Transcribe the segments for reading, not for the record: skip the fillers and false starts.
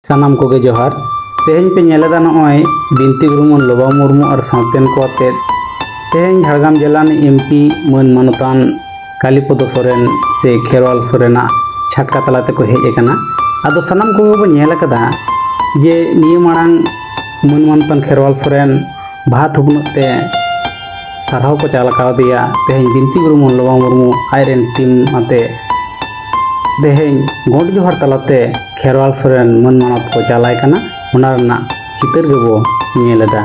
सानाम कोगे जोहार तेहें पे नेलेदा नॉय बिनती गुरुमन लोबा मुर्मू और सावतेन को आते तेहें झाड़ग्राम जिला ने एमपी मन मनतान कालीपद सोरेन से खेरवाल सोरेना छटका तलाते को हेज एकना आदो सानाम कोगे बो नेल कदा जे निये मांग मन मनतान खेरवाल सोरेन भात हुबनते साराव को चालका दिया तेहें बिनती गुरुमन लोबा मुर्मू आयरन टीम आते तेहें गोड जोहार तलाते खेरवाल सोरेन मन मानत को चालाय कना उना रना चितर गेबो नेलेदा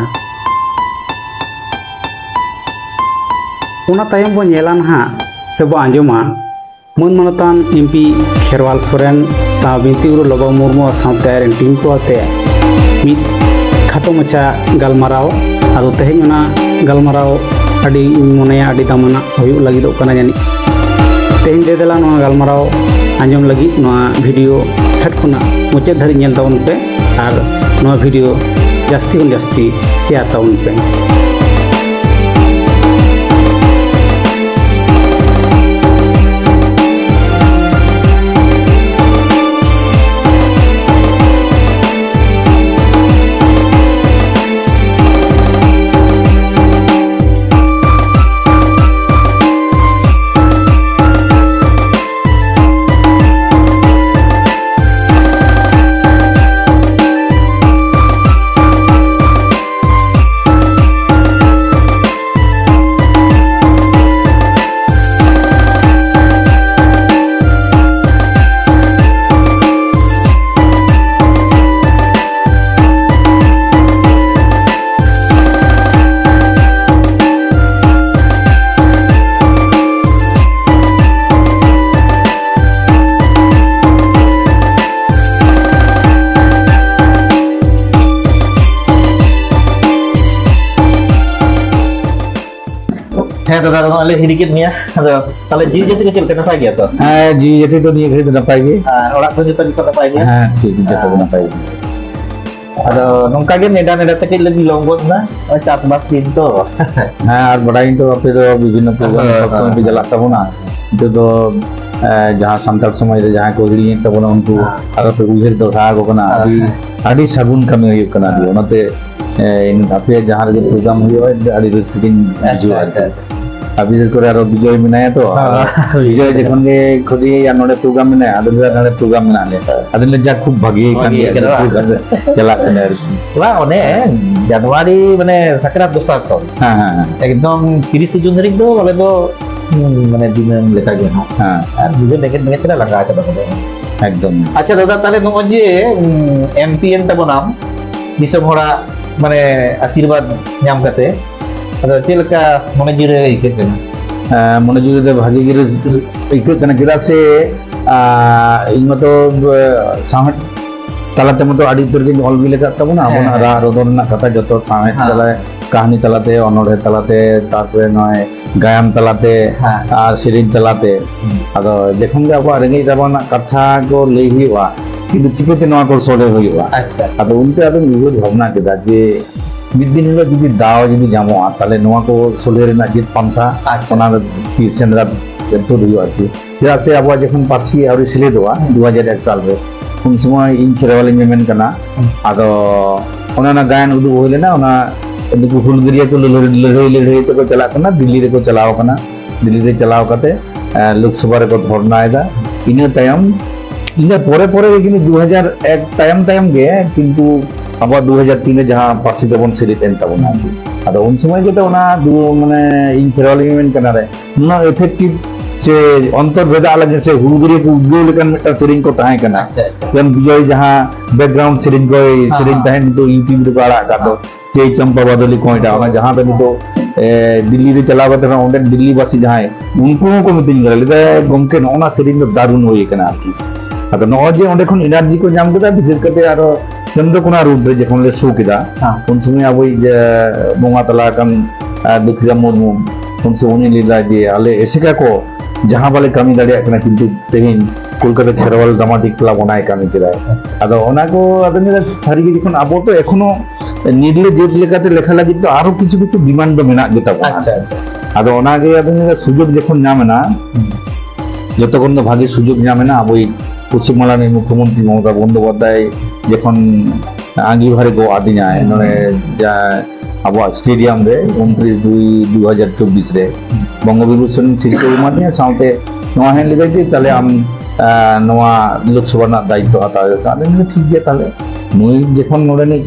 उना तायम बो नेलान हा से बो आंजोमा मन मानतान एमपी खेरवाल सोरेन सा बिनती गुरु लोबा मुर्मू सावते आयरन टीम को आते मित खाटो मचा गलमाराव आदो तेहें उना गलमाराव अडी मोनेया अडी दामना होयो लागिदो कना जानी तेहें दे देला नोआ गलमाराव आंजम लगी नोआ वीडियो ठटकुना मुचाद धरी नेल ताउन पे और नोआ वीडियो जास्ती खुन जास्ती शेयर ताउन पे है तो दादा वाले हिरिकित निया अदो ताले जी जति के चलते नपाय गया तो जी जति तो निया घड़ी नपाय गे ओड़ा को जति को नपाय गया हां ठीक जति को नपाय गे अदो नोंका गे नेडा नेडा तक लगी लोंगो ना चास बास दिन तो हां और बड़ाई तो अपे तो विभिन्न प्रोग्राम भी चला तबना तो जहां संताल समाज रे जहां को हिड़ी तबना उनको अगर तो उहिर तो था को कना अभी सगुन कमी हुई कना दी ओनते इन अपे जहां रे प्रोग्राम हुई अड़ी रस्किन जो अभी जिस करे विजय मिनाया तो विजय जखन के खुदी या नोडे प्रोग्राम मिना अदर नोडे प्रोग्राम मिना ले अदले जा खूब भागी कान चला कने वा ओने जनवरी माने सकरात दोसा तो हां एकदम 30 जून रे दो वाले दो माने दिन लेता गया हां और विजय देखे देखे तेरा लगा के बको एकदम अच्छा दादा ताले नो जे एमपीएन तब नाम दिसम होड़ा माने आशीर्वाद नाम करते अदो चेलका मने जिरे इके कना मने जिरे दे भागी गिरे इके कना किदा से इन मतो सामट तलाते मतो आडी तुर के ऑल बिले का तबना अपना रा रोदन ना कथा जतो सामट तला कहानी तलाते अनोड़े तलाते तारपरे नय गायन तलाते आ सिरिन तलाते अदो देखन के अब रेंगे जाबना कथा को लई हिवा किंतु चिकते नवा को सोडे हुआ अच्छा अदो उनते अदो निगो भावना केदा जे मिदिन हिलो जुदी दाव जुदी जामो ताले नवा को सोले रेना जित पंथा सोना ती सेंद्रा तो हुआ आरती चेदा से अब जखन पार्सी आउरी सिलेदोआ 2001 साल रे उन समय इन खेरवाली में मेन कना आदो ओना गायन उदु होलेना ओना दुकु हुलगिरिया को लड़ई तो चला कना दिल्ली रे को चलाओ कना दिल्ली रे चलाओ कते लोकसभा रे को धरनायदा इने तायम इने पोरे पोरे किनि 2001 तायम गे किंतु अब 2003 जहां पार्सी तबन सिरी तेन तबना अदो उन समय के तो ना दु माने इन खेरवाली में कना रे ना इफेक्टिव से अंतर भेदा अलग से हुलगिरी को उद्गो लेकन मिटा सिरिंग को ताहे कना जन विजय जहां बैकग्राउंड सिरिंग को सिरिंग ताहे तो यूट्यूब रे बाड़ा का तो चे चंपा बदली कोइटा ओना जहां पे तो दिल्ली रे चलावत ना ओंडे दिल्ली वासी जहां उनको को मिटिंग करे ले गमके नोना सिरिंग दारुन होई कना अदो नोजे ओंडे खन एनर्जी को जाम कदा बिजर कते आरो चंद्रकोना रूट रे जखन ले शो किदा उन समय अब बोंगा तला कन दुखिया मुर्मू उन से उनी लीला जे आले एसेका को जहां वाले कमी दाड़िया कना किंतु तेहिन कोलकाता खेरवाल ड्रामाटिक क्लब बनाय कमी किदा अदो ओना को अदने थारी के जखन आबो तो एखनो निडले जेट लेकाते लेखा लगी तो आरो किछु किछु डिमांड दो मेना गेता अच्छा अदो ओना के अदने सुजोग जखन नामेना जतखन भागी सुजोग नामेना अब পশ্চিম বাংলার মুখ্যমন্ত্রী মমতা বন্দ্যোপাধ্যায় যখন আঙ্গিভারে গো আদিনায় নয় যা আবহাওয়া স্টেডিয়াম রে 29/2/2024 রে বঙ্গবিভূষণ শিল্পী মাধ্যমে সাথে নোয়া হেন লিগাইতে তাহলে নোয়া লোকসভা না দায়িত্ব হাতাও তাহলে ঠিক গিয়ে তাহলে নুই যখন নোড়ে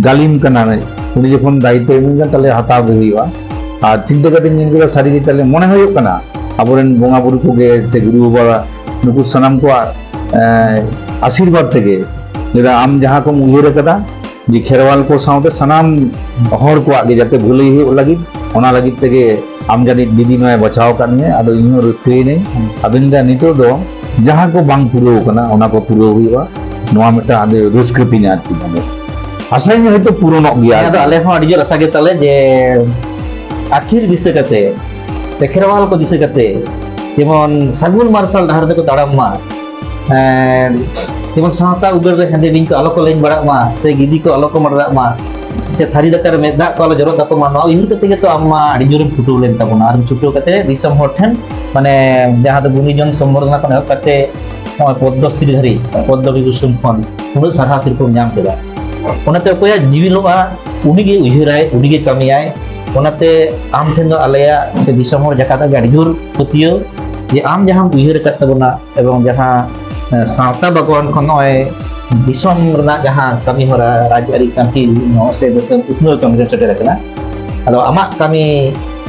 গালিম কানা উনি যখন দায়িত্ব এমন তাহলে হাতাও হইবা আর চিন্তা কাতে নিয়ে গেলে সারি তাহলে মনে হয় কানা আবরেন বঙ্গা বুরু কোগে সে গুরু বাবা নুকু সানাম को आशीर्वाद तेगे जेदा आम जहाँ को उयर कदा जे खेरवाल को साउते सनाम हर को आगे जाते भूले ही लगी ओना लगी तेगे आम जानी दीदी नय बचाव करने आदो इनो रस्कई ने अबिन दा नितो दो जहाँ को बांग पुरो कना ओना को पुरो हुईवा नोआ मिटा आदे रस्कती ने आती माने असले ने हयतो पुरो न गया आदो आले हो अडी रसा के तले जे आखिर दिसे कते ते खेरवाल को दिसे कते जेमन सागुन मार्शल डाहर को ताड़ाम मा जेमन सावता उगर रे हंदे बिन को आलो को लेन बड़ा मा से गिदी को आलो को मरदा मा से थारी दकर मेदा को आलो जरो तको मा नो इहिर कते के तो अम्मा अडी जोरे फुटो लेन तबना आर छुटो कते दिसम हर ठेन माने जहां तो गुनीजन संबर्धना को कते पद्मश्री धरी पद्मविभूषण खन उन सारा सिरको नाम केदा ओनाते कोया जीविलोआ उनी गे उहिराय उनी गे कमियाय ओनाते आम ठेन दो आलेया से दिसम हर जकाता गाडी जोर पतियो जे आम जहाँ उहिर करते बना एवं जहाँ सावता बागवान खन नय दिसम रना जहाँ कमी हरा राजआरी कांति नो से बेतन उतनो कमी चटेर कना आदो आमा कमी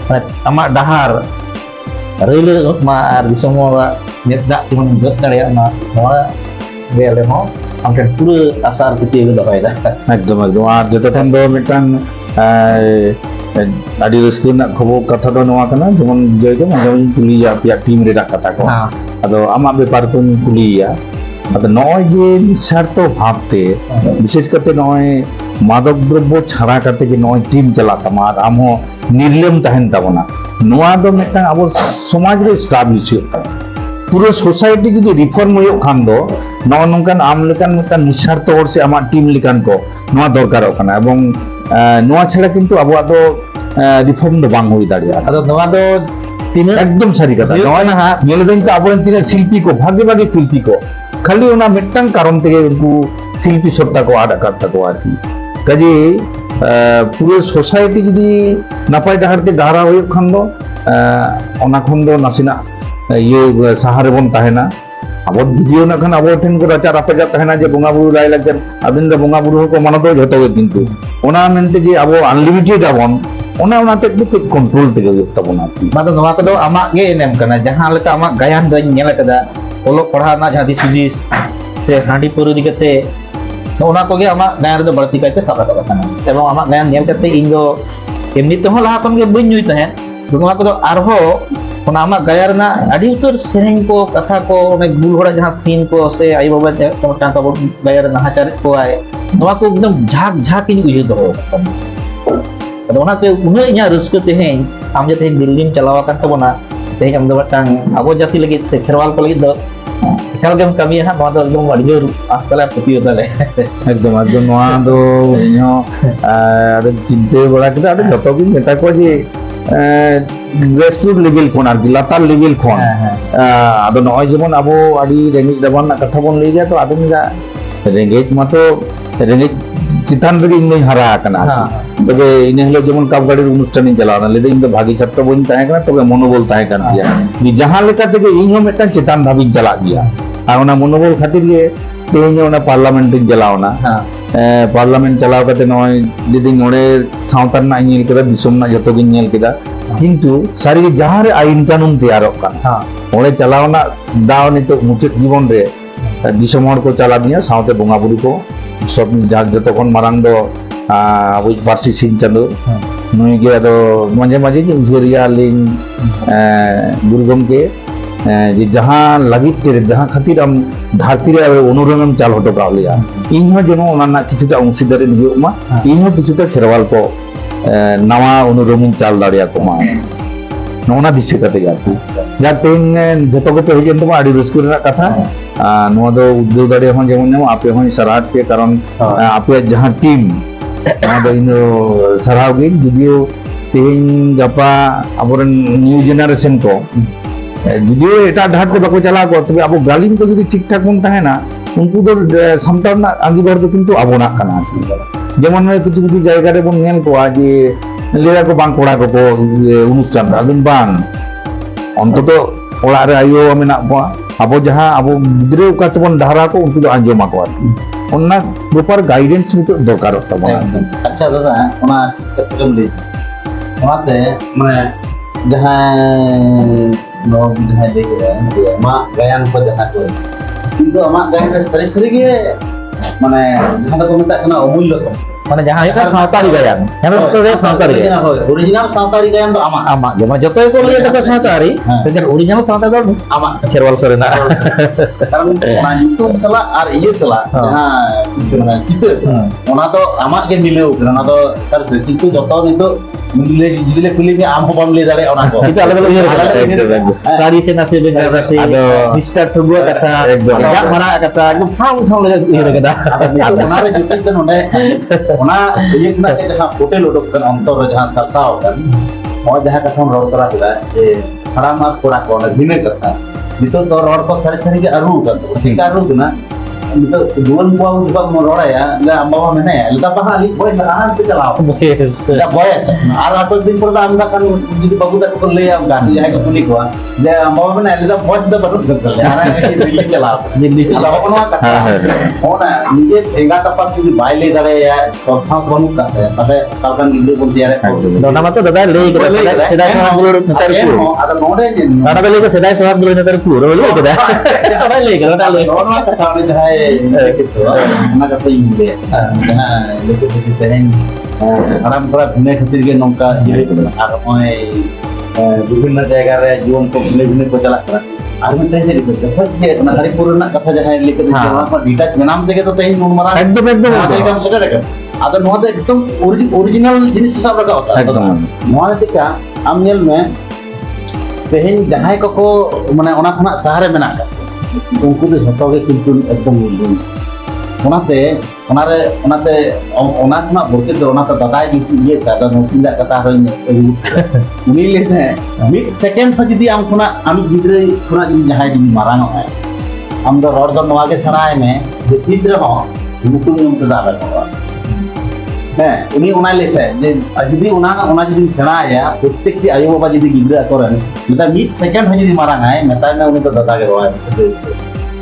माने आमा डाहार रेल मा आर दिसम हरा मेदा तिमन गत दाड़े ना नोआ बेले हो आमटे पुरो आसार कुती दोहयदा एकदम एकदम आर जतो खन दो मिटान आदि रस्कु ना खबर कथा दो नोआ कना जेमन जय के माने कुलिया पिया टीम रे कथा को आदो आमा बेपार को कुलिया आदो नय जे निस्वार्थ भावते विशेष करते नय मादक द्रव्य छाड़ा करते जे नय टीम चला तमा आर आमहो निर्लेम तहन तबना नोआ दो मिटा अब समाज रे एस्टाब्लिश पूरा सोसाइटी जदि रिफॉर्म हो खान दो नौ नंकान आम लेकान मिटा निस्वार्थ हर से आमा टीम लेकान को नोआ दरकार कना एवं नोआ छाड़ा किंतु आबो दो रिफॉर्म दो बांग हुई दाड़िया आदो नोआ दो तीन एकदम सारी कथा नोआ ना नेले दिन तो आबो तीन शिल्पी को भागे भागे शिल्पी को खाली ओना मिटन कारण तेगे उनको शिल्पी सत्ता को आड़ करता को आरकी काजे पूरे सोसाइटी जदि नापाय डाहरते डाहरा हो खान दो ओना खन दो नासिना ये सहारे बन ताहेना अब भिडियो ना खान अब ठेन को राचा रापजा ताहेना जे बोंगा बुरु लाय लागन अबिन दा बोंगा बुरु को माना दो जतो किंतु ओना मेनते जे अब अनलिमिटेड आबन ओना ओना ते कुछ कंट्रोल तेगे तबना मादो नोआ को दो आमा गे नेम कना जहां लेका आमा गायन दो नेला कदा ओलो पढ़ा ना जहां दिस से हांडी पुरु दिकते ओना को गे आमा गायन दो बड़ती काते साबा कना एवं आमा गायन नेम कते इन दो एमनी तो लहा खन गे बइन जुई तहे नोआ को दो आरहो ओना आमा गायर ना आडी उतर सेरेन को कथा को ने गुल होड़ा जहां सीन को से आई बाबा टमटा का गायर नहाचार को आए नोआ को एकदम झाक झाक इन उजे दो अदो ओना ते उना इया रस्क तेहेन आम जे तेहेन दिल्ली में चलावा कर तबना तेहेन आम दो बटांग आबो जाति लगी से खेरवाल को लगी दो खेल गेम कमी है नोआ दो एकदम अड़ी जोर आसतला पतियो तले एकदम एकदम नोआ दो इनो आदो चिंते बड़ा के आदो जतो भी मेटा को जे ग्रेसरूट लेवल खन आरकी लातार लेवल खन आदो नय जेमन आबो आडी रेंगेज दाबान ना कथा बन लई गया तो आदो जा रेंगेज मातो रेंगेज चितान रे इन हरा कना तबे इन हेलो जेमन काप गाड़ी अनुष्ठान चलाना लेदे इन भागी छात्र बन ताहे कना तबे मनोबल ताहे कन गया नि जहां लेका तेगे इन हो मेटा चितान धाबी चला गया आ ओना मनोबल खातिर गे तेज ओना पार्लियामेंट इन चलावना पार्लियामेंट चलाव कते नय लेदे नोडे सावतार ना इन केदा दिसम ना जतो गिन नेल केदा किंतु सारी जहां रे आईन कानून तैयार कना ओडे चलावना दाव नितो मुचित जीवन रे दिसम हर को चला दिया सावते बोंगा बुरु को सब जतो खन मारांग दो अब पार्सी सिंह चंदो नुई गे अदो माजे माजे के उजरिया लिंग गुरुगम के जे जहां लगित ते जहां खातिर हम धरती रे अनुरंगम चाल हटो का लिया इन हो जनो ओना किछुटा अंशीदारी नियोमा इन हो किछुटा खेरवाल को नवा अनुरंगम चाल दाड़िया को मा नोना दिसे कते जाती जा तेन जतो को पे जन तो आडी रस्कु रे कथा नो दो उद्योग दाड़िया हो जेमन नाम आपे हो सराहत के कारण आपे जहां टीम नो इन सराहगी जुदियो तेन गपा अबरन न्यू जनरेशन को যদিও এটা ঢাটতে বাকো চালাও কো তবে আবো গালিম को যদি ঠিকঠাক বন তাহেনা उनको तो সামটার না আঙ্গিবার তো কিন্তু আবনাক কানা যেমন কিছু কিছু জায়গা রে বন নেল কো যে লেরা को বাং কোড়া को অনুষ্ঠান আদিন বাং অন্তত ওড়াগ রে আয়ো মেনা কো আবো যাহা আবো গিদ্রে কাতবন ধারা को उनको तो आंजोमा को ओन्ना प्रॉपर गाइडेंस नितो दरकार तबना अच्छा दादा ओना ठीक ले ओनाते माने जहां लोग जहां देख रहे हैं मा गायन को जहां को किंतु अमा गायन रे सरी सरी गे माने जहां को मेता कना अमूल्य सम माने जहां এটা সাঁওতালি গায়ন হ্যাঁ তো সাঁওতালি গায়ন ओरिजिनल सावतारी गायन तो आमा आमा जेमा जतोय को लगे तो साँवतारी लेकिन ओरिजिनल साँवताली दो आमा खेरवाल सरेना कारण ओना यूट्यूब सला और ये सला जहां माने किते ओना तो आमा के मिलेउ ओना तो सर किंतु जतो नितो मिले जिले कुली में आम बम ले जाले ओना को itu अलग-अलग सारी से नसे बेंगा से मिस्टर ठगुआ कथा jak mara kata एकदम ठाम ले ये कदा ओना रे जुटे तन ओने ओना ये ना के जहां होटल उडक कन अंतर जहां सरसाव कन और जहां कथा रोड करा दिला जे खड़ा मार कोड़ा को भिने कथा नितो तो रोड को सारी सारी के अरु कन ठीक अरु ना नितो दुवन बुआ juga mau roda ya enggak ambawa mene lita pahali boy narahan ke chalao ya boy ar apa din perda amda kan jadi bagu tak ko le am gan ya ke puli ko je ambawa mene lita boy da baru gagal ara ini dilli chalao dilli chalao ko na kata ona nije ega tapat jadi baile dare ya sotha sonu kata tade kalkan gidre bon diare dona mata dada le sedai sohab gulor netar ku ada node je ada bele ko sedai sohab gulor netar ku ro le keda ada le keda le ona kata ni hai gitu ना कथा इले जहां लेके तेन आराम करा भिने खातिर के नौका आर ओय विभिन्न जगह रे जीवन को भिने भिने को चला करा आर में तेन जे देखो जे ना गाड़ी पुरना कथा जहां लेके जहां पर डिटैच मेनाम देके तो तेन नून मारा एकदम काम सेटा रे आदा नो दे एकदम ओरिजिनल जिनिस हिसाब रखा होता एकदम नो देका आम नेल में तेन जहां को माने ओना खना शहर में मेना उनको तो झटो के किंतु एकदम ओनाते ओनारे ओनाते ओना खना बोलते तो ओनाते दादा ये दादा नोसिंदा कथा होय उनी लेते मिड सेकंड फ जदी आम खना आमी गिद्रे खना जहां जदी मारांग है आम दो रोड दो नवा के सनाय में जे तीस रे हो मुकुल नियम तो दादा को है उनी ओना लेते जे जदी ओना जदी सनाया प्रत्येक की आयो बाबा जदी गिद्रे करन लेता मिड सेकंड फ जदी मारांग है मेता में उनी तो दादा के रोय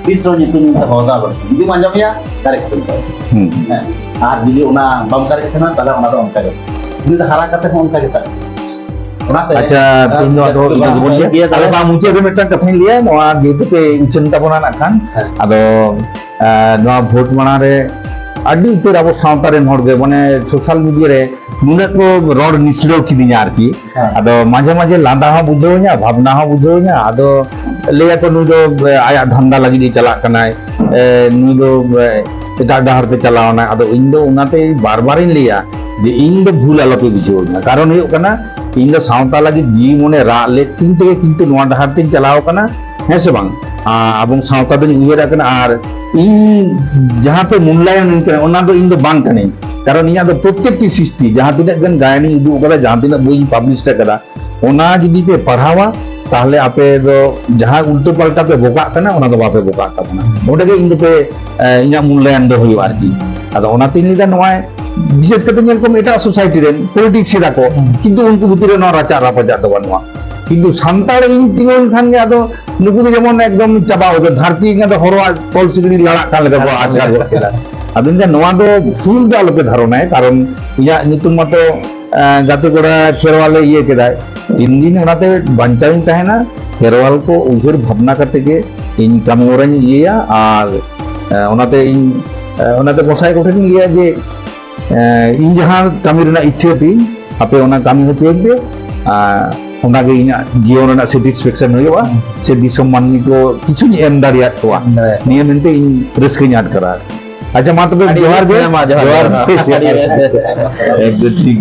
तीसरो नितुन में होदा लो जदी मांजम या करेक्शन कर आर जदी ओना बम करेक्शन ताले ओना तो उनका उनी तो हारा कते उनका के अच्छा तीन दो बोल दिया ताले बा मुझे भी मिटन कथा लिया नवा गीत पे चिंता बना ना खान आदो नवा भोट मना रे अड्डी उतर अब सावता रे हर गे माने सोशल मीडिया रे नुने को रोड निसड़ो किदिया आरकी आदो माझे माझे लांदा हा बुझो냐 भावना हा बुझो냐 आदो ले तो नु दो आया धंधा लगी दी चला कनाय नु दो एटा डहर ते चलावना आदो इन दो उनाते बार बार इन लिया जे इन दो भूल आलो पे बुझो냐 कारण हुयो कना इन दो सावता लगी जी मने रा ले तीन ते किंतु नवा डहर ते चलाव कना है से बांग abang सावता दो उयेरा कना आर इन जहां पे मूल्यायन कना ओना दो इन दो बांग कने कारण इया दो प्रत्येकटी सृष्टि जहां तिना गन गायनी उदु कदा जहां तिना बोई पब्लिश कदा ओना जदी पे पढ़ावा ताहले आपे दो जहां उल्टो पलटा पे बोका कना ओना दो बापे बोका तबना ओडे के इन दो पे इया मूल्यायन दो होई आरकी आदो ओना तीन लिदा नोय विशेष करते नेल को एटा सोसाइटी रे पॉलिटिक्स रा को किंतु उनको भितरे न राचा रापजा दो बनवा किंतु सांताड़ इन तिगोन खान गे आदो नुकु दो जेमन एकदम चाबा हो धरती के तो हरवा तोल सिगड़ी लड़ा का लगा को आजगा गोला अबिन जे नोवा दो फुल दाल पे धारणा है कारण इया नितुम मतो जाते कोड़ा खेरवाले ये केदा तीन दिन ओनाते बांचाइन तहना खेरवाल को उधर भावना करते के इन कामोरन येया और ओनाते इन ओनाते गोसाई कोठन लिया जे इन जहां कामिरना इच्छा थी आपे ओना कामी होते के ओनागे इना जीवन ना सैटिस्फैक्शन होयोआ से दिसम माननी को किछु एम दारिया तोआ निये मेनते इन रिस्क याद करा अच्छा मा तबे जोहार दे जोहार एकदम ठीक